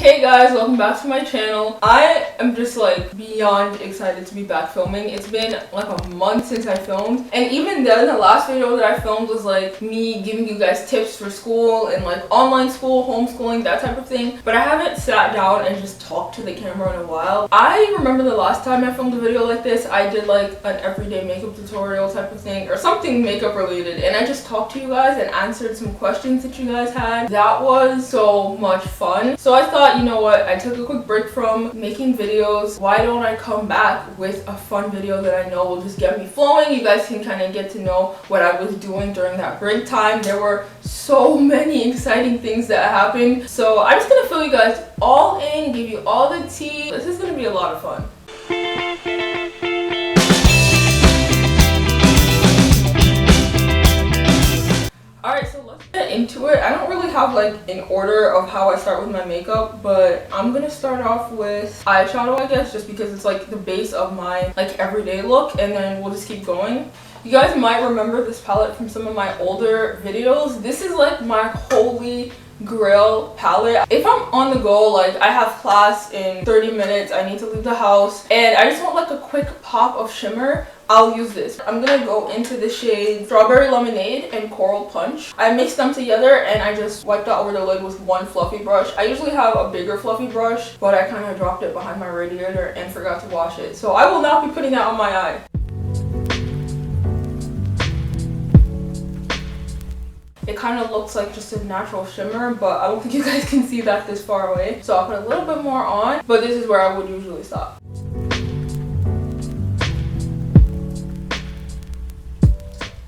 Hey guys, welcome back to my channel. I am just like beyond excited to be back filming. It's been like a month since I filmed, and even then the last video that I filmed was like me giving you guys tips for school and like online school, homeschooling, that type of thing. But I haven't sat down and just talked to the camera in a while. I remember the last time I filmed a video like this, I did like an everyday makeup tutorial type of thing or something makeup related, and I just talked to you guys and answered some questions that you guys had. That was so much fun. So I thought, you know what, I took a quick break from making videos. Why don't I come back with a fun video that I know will just get me flowing? You guys can kind of get to know what I was doing during that break time. There were so many exciting things that happened. So I'm just gonna fill you guys all in, give you all the tea. This is gonna be a lot of fun. Alright, so let's get into it. I don't really have like an order of how I start with my makeup, but I'm gonna start off with eyeshadow, I guess, just because it's like the base of my like everyday look, and then we'll just keep going. You guys might remember this palette from some of my older videos. This is like my holy grail palette. If I'm on the go, like I have class in 30 minutes, I need to leave the house, and I just want like a quick pop of shimmer, I'll use this. I'm gonna go into the shade Strawberry Lemonade and Coral Punch. I mixed them together and I just wiped out over the lid with one fluffy brush. I usually have a bigger fluffy brush, but I kind of dropped it behind my radiator and forgot to wash it. So I will not be putting that on my eye. It kind of looks like just a natural shimmer, but I don't think you guys can see that this far away. So I'll put a little bit more on, but this is where I would usually stop.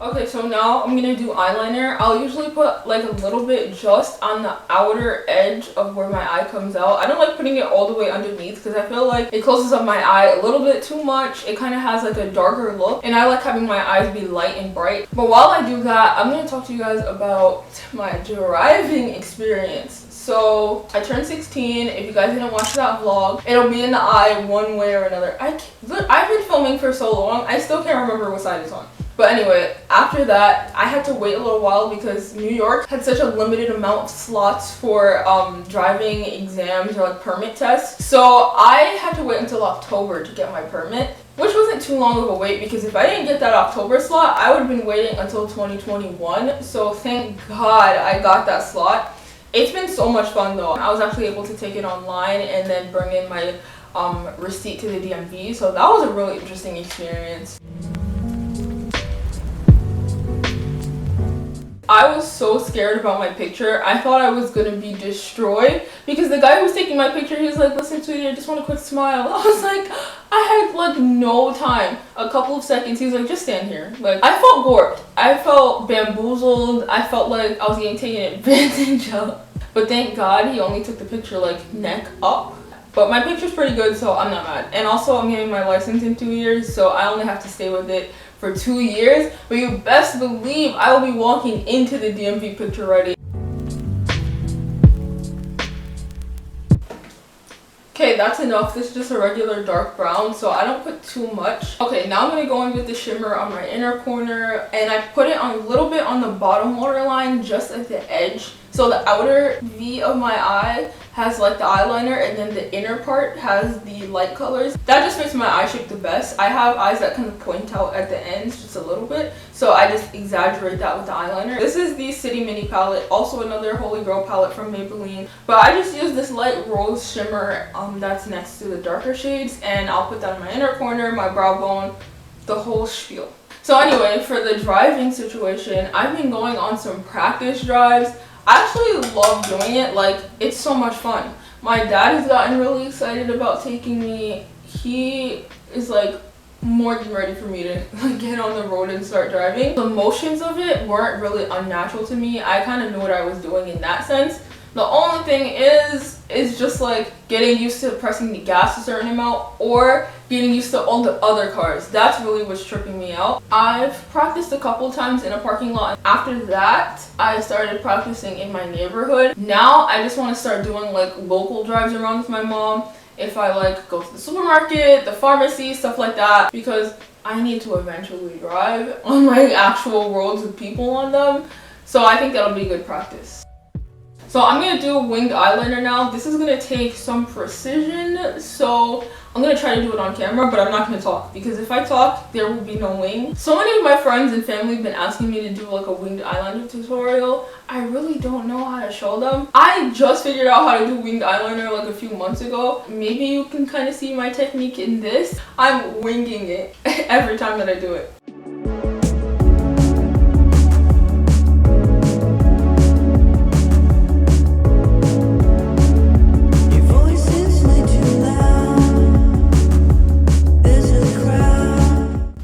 Okay, so now I'm gonna do eyeliner. I'll usually put like a little bit just on the outer edge of where my eye comes out. I don't like putting it all the way underneath because I feel like it closes up my eye a little bit too much. It kind of has like a darker look, and I like having my eyes be light and bright. But while I do that, I'm gonna talk to you guys about my driving experience. So I turned 16. If you guys didn't watch that vlog, it'll be in the eye one way or another. I've been filming for so long, I still can't remember what side it's on. But anyway, after that, I had to wait a little while because New York had such a limited amount of slots for driving exams or like permit tests. So I had to wait until October to get my permit, which wasn't too long of a wait because if I didn't get that October slot, I would have been waiting until 2021. So thank God I got that slot. It's been so much fun though. I was actually able to take it online and then bring in my receipt to the DMV. So that was a really interesting experience. I was so scared about my picture. I thought I was gonna be destroyed because the guy who was taking my picture, he was like, "Listen, sweetie, I just want a quick smile." I was like, I had like no time. A couple of seconds, he was like, "Just stand here." Like, I felt warped. I felt bamboozled. I felt like I was getting taken advantage of. But thank God he only took the picture like neck up. But my picture's pretty good, so I'm not mad. And also, I'm getting my license in 2 years, so I only have to stay with it for 2 years. But you best believe I will be walking into the DMV picture ready. Okay, that's enough. This is just a regular dark brown, so I don't put too much. Okay, now I'm gonna go in with the shimmer on my inner corner, and I put it on a little bit on the bottom waterline, just at the edge. So the outer V of my eye has like the eyeliner, and then the inner part has the light colors. That just fits my eye shape the best. I have eyes that kind of point out at the ends just a little bit, so I just exaggerate that with the eyeliner. This is the City Mini palette, also another Holy Grail palette from Maybelline. But I just use this light rose shimmer that's next to the darker shades, and I'll put that in my inner corner, my brow bone, the whole spiel. So anyway, for the driving situation, I've been going on some practice drives. I actually love doing it. Like, it's so much fun. My dad has gotten really excited about taking me. He is like more than ready for me to like get on the road and start driving. The motions of it weren't really unnatural to me. I kind of knew what I was doing in that sense. The only thing is just like getting used to pressing the gas a certain amount or getting used to all the other cars. That's really what's tripping me out. I've practiced a couple times in a parking lot. After that, I started practicing in my neighborhood. Now I just want to start doing like local drives around with my mom. If I like go to the supermarket, the pharmacy, stuff like that, because I need to eventually drive on like actual roads with people on them. So I think that'll be good practice. So I'm gonna do a winged eyeliner now. This is gonna take some precision, so I'm gonna try to do it on camera, but I'm not gonna talk because if I talk, there will be no wing. So many of my friends and family have been asking me to do like a winged eyeliner tutorial. I really don't know how to show them. I just figured out how to do winged eyeliner like a few months ago. Maybe you can kind of see my technique in this. I'm winging it every time that I do it.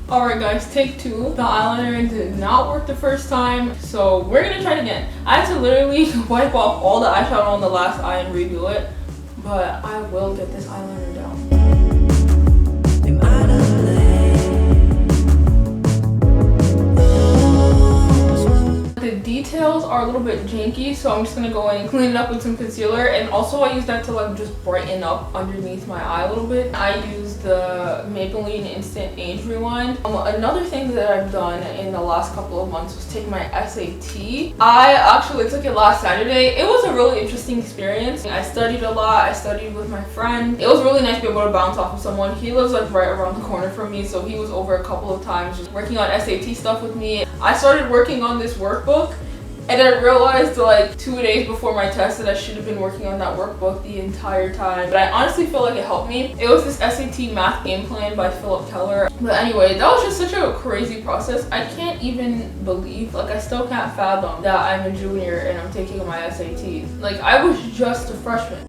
Alright guys, take two. The eyeliner did not work the first time, so we're gonna try it again. I had to literally wipe off all the eyeshadow on the last eye and redo it, but I will get this eyeliner down. The details are a little bit janky, so I'm just gonna go in and clean it up with some concealer, and also I use that to like just brighten up underneath my eye a little bit. I use the Maybelline Instant Age Rewind. Another thing that I've done in the last couple of months was take my SAT. I actually took it last Saturday. It was a really interesting experience. I studied a lot. I studied with my friend. It was really nice to be able to bounce off of someone. He lives like right around the corner from me, so he was over a couple of times just working on SAT stuff with me. I started working on this workbook, and I realized like 2 days before my test that I should have been working on that workbook the entire time. But I honestly feel like it helped me. It was this SAT math game plan by Philip Keller. But anyway, that was just such a crazy process. I can't even believe, like I still can't fathom that I'm a junior and I'm taking my SAT. Like I was just a freshman.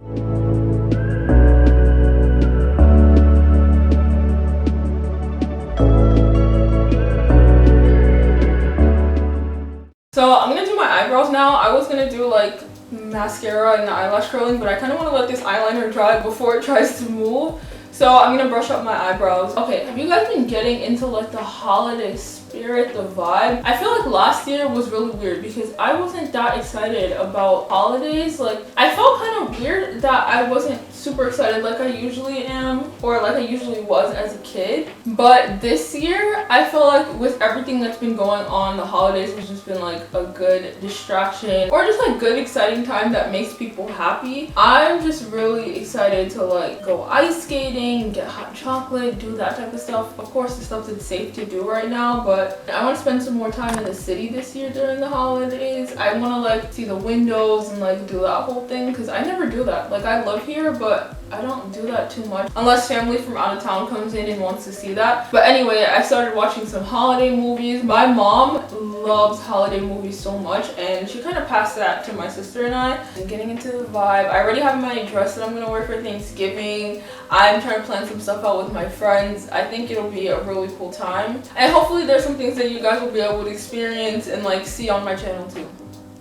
So I'm gonna do my eyebrows now. I was gonna do like mascara and the eyelash curling, but I kind of want to let this eyeliner dry before it tries to move. So I'm gonna brush up my eyebrows. Okay, have you guys been getting into like the holiday spirit, the vibe? I feel like last year was really weird because I wasn't that excited about holidays. Like I felt kind of weird that I wasn't super excited like I usually am, or like I usually was as a kid. But this year I feel like with everything that's been going on, the holidays has just been like a good distraction, or just like good exciting time that makes people happy. I'm just really excited to like go ice skating, get hot chocolate, do that type of stuff. Of course the stuff that's safe to do right now, but I want to spend some more time in the city this year during the holidays. I want to like see the windows and like do that whole thing because I never do that. Like I live here, but I don't do that too much unless family from out of town comes in and wants to see that. But anyway, I started watching some holiday movies. My mom loves holiday movies so much, and she kind of passed that to my sister and I. I'm getting into the vibe. I already have my dress that I'm gonna wear for Thanksgiving. I'm trying to plan some stuff out with my friends. I think it'll be a really cool time, and hopefully there's some things that you guys will be able to experience and like see on my channel too.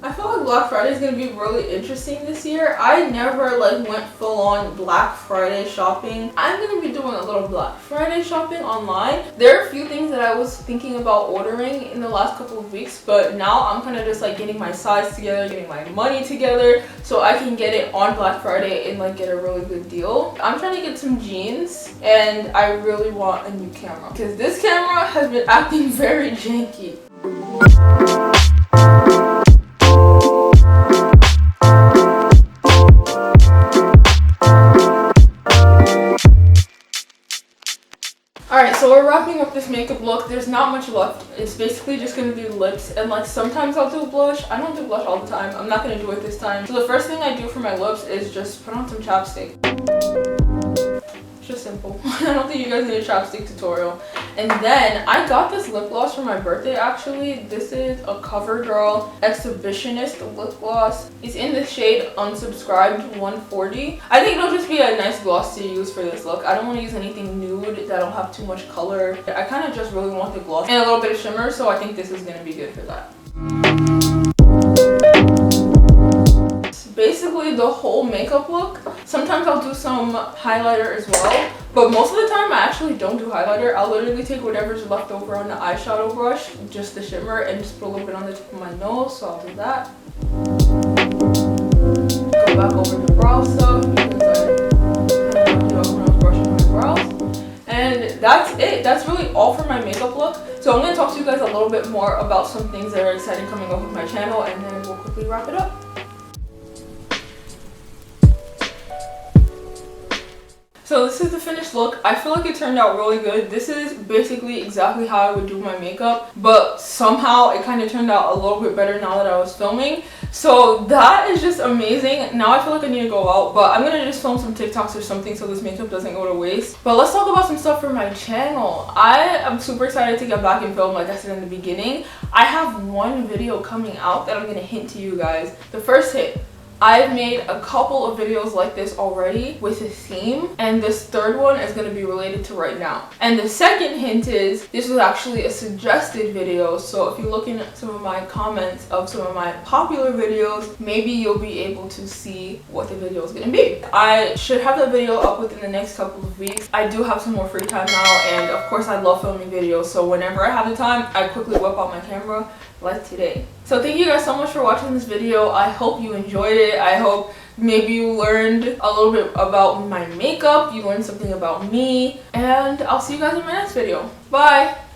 I feel like Black Friday is going to be really interesting this year. I never like went full on Black Friday shopping. I'm going to be doing a little Black Friday shopping online. There are a few things that I was thinking about ordering in the last couple of weeks, but now I'm kind of just like getting my size together, getting my money together so I can get it on Black Friday and like get a really good deal. I'm trying to get some jeans, and I really want a new camera because this camera has been acting very janky. Alright, so we're wrapping up this makeup look. There's not much left. It's basically just going to be lips, and like sometimes I'll do blush. I don't do blush all the time. I'm not going to do it this time. So the first thing I do for my lips is just put on some chapstick. It's just simple. I don't think you guys need a chapstick tutorial. And then I got this lip gloss for my birthday actually. This is a CoverGirl Exhibitionist lip gloss. It's in the shade Unsubscribed 140. I think it'll just be a nice gloss to use for this look. I don't want to use anything nude that'll have too much color. I kind of just really want the gloss and a little bit of shimmer, so I think this is going to be good for that. Basically the whole makeup look. Sometimes I'll do some highlighter as well, but most of the time I actually don't do highlighter. I'll literally take whatever's left over on the eyeshadow brush, just the shimmer, and just put a little bit on the tip of my nose, so I'll do that. Go back over the brow stuff because I kind of left it off when I was brushing my brows. And that's it. That's really all for my makeup look. So I'm going to talk to you guys a little bit more about some things that are exciting coming up with my channel, and then we'll quickly wrap it up. So this is the finished look. I feel like it turned out really good. This is basically exactly how I would do my makeup, but somehow it kind of turned out a little bit better now that I was filming. So that is just amazing. Now I feel like I need to go out, but I'm gonna just film some TikToks or something so this makeup doesn't go to waste. But let's talk about some stuff for my channel. I am super excited to get back and film, like I said in the beginning. I have one video coming out that I'm gonna hint to you guys. The first hit. I've made a couple of videos like this already with a theme, and this third one is going to be related to right now. And the second hint is this was actually a suggested video, so if you're looking at some of my comments of some of my popular videos, maybe you'll be able to see what the video is going to be. I should have the video up within the next couple of weeks. I do have some more free time now, and of course I love filming videos, so whenever I have the time, I quickly whip out my camera like today. So thank you guys so much for watching this video. I hope you enjoyed it. I hope maybe you learned a little bit about my makeup, you learned something about me, and I'll see you guys in my next video. Bye!